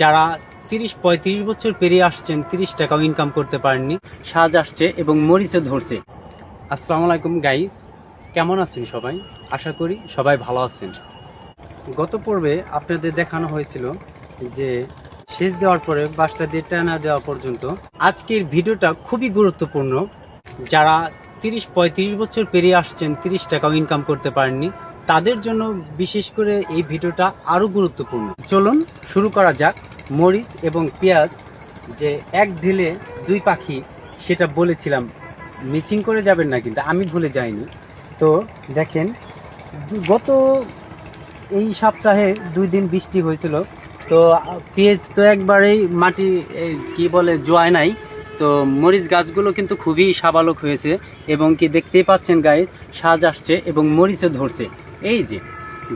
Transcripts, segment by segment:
যারা 30-35 বছর পেরিয়ে আসছেন 30 টাকাও ইনকাম করতে পারেননি, সাজ আসছে এবং মরিচে ধরছে। আসসালামু আলাইকুম গাইস, কেমন আছেন সবাই? আশা করি সবাই ভালো আছেন। গত পর্বে আপনাদের দেখানো হয়েছিল যে সেচ দেওয়ার পরে বাঁশটা দিয়ে টানা দেওয়া পর্যন্ত। আজকের ভিডিওটা খুবই গুরুত্বপূর্ণ। যারা 30-35 বছর পেরিয়ে আসছেন 30 টাকাও ইনকাম করতে পারেননি, তাদের জন্য বিশেষ করে এই ভিডিওটা আরও গুরুত্বপূর্ণ। চলুন শুরু করা যাক। মরিচ এবং পেঁয়াজ যে এক ঢিলে দুই পাখি, সেটা বলেছিলাম, মিচিং করে যাবেন না, কিন্তু আমি ভুলে যাইনি। তো দেখেন, গত এই সপ্তাহে 2 দিন বৃষ্টি হয়েছিল, তো পেঁয়াজ তো একবারেই মাটি কি বলে জোয়ায় নাই। তো মরিচ গাছগুলো কিন্তু খুবই সাবালক হয়েছে এবং কি দেখতেই পাচ্ছেন গাইস, সাজ আসছে এবং মরিচে ধরছে। এই যে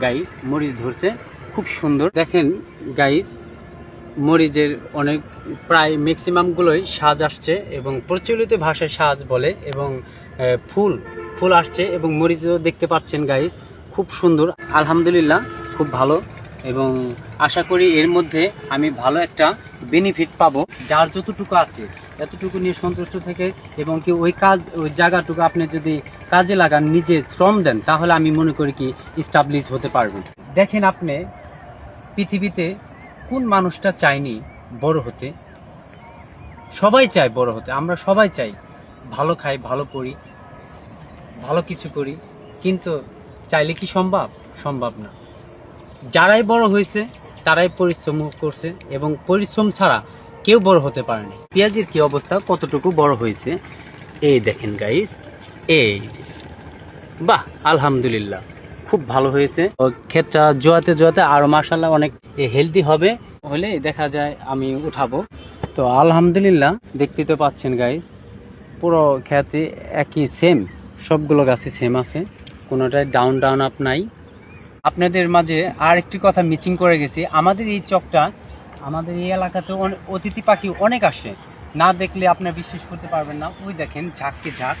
গাইস, মরিচ ধরছে খুব সুন্দর। দেখেন গাইস, মরিচের অনেক প্রায় ম্যাক্সিমামগুলোই সাজ আসছে এবং প্রচলিত ভাষায় সাজ বলে, এবং ফুল আসছে এবং মরিচও দেখতে পাচ্ছেন গাইস, খুব সুন্দর। আলহামদুলিল্লাহ, খুব ভালো, এবং আশা করি এর মধ্যে আমি ভালো একটা বেনিফিট পাবো। যার যতটুকু আছে এতটুকু নিয়ে সন্তুষ্ট থেকে, এবং কি ওই জায়গাটুকু আপনি যদি কাজে লাগান, নিজে শ্রম দেন, তাহলে আমি মনে করি কি স্টাবলিশ হতে পারবেন। দেখেন, আপনি পৃথিবীতে কোন মানুষটা চায়নি বড় হতে? সবাই চায় বড় হতে, আমরা সবাই চাই ভালো খাই, ভালো পড়ি, ভালো কিছু করি, কিন্তু চাইলে কি সম্ভব? সম্ভব না। যারাই বড় হয়েছে তারাই পরিশ্রম করছে, এবং পরিশ্রম ছাড়া কেউ বড় হতে পারেনি। পেঁয়াজের কি অবস্থা, কতটুকু বড় হয়েছে এই দেখেন গাইস, এই যে বাহ, আলহামদুলিল্লাহ, খুব ভালো হয়েছে। ক্ষেতটা জোয়াতে আরো মাশাআল্লাহ অনেক হেলদি হবে, হলে দেখা যায় আমি উঠাবো। তো আলহামদুলিল্লাহ, দেখতে তো পাচ্ছেন গাইস, পুরো ক্ষেতে একই সেম, সবগুলো গাছে সেম আছে, কোনোটাই ডাউন আপ নাই। আপনাদের মাঝে আর একটি কথা মিচিং করে গেছি, আমাদের এই চকটা, আমাদের এই এলাকাতে অতিথি পাখি অনেক আসে, না দেখলে আপনারা বিশ্বাস করতে পারবেন না। ওই দেখেন ঝাঁককে ঝাঁক,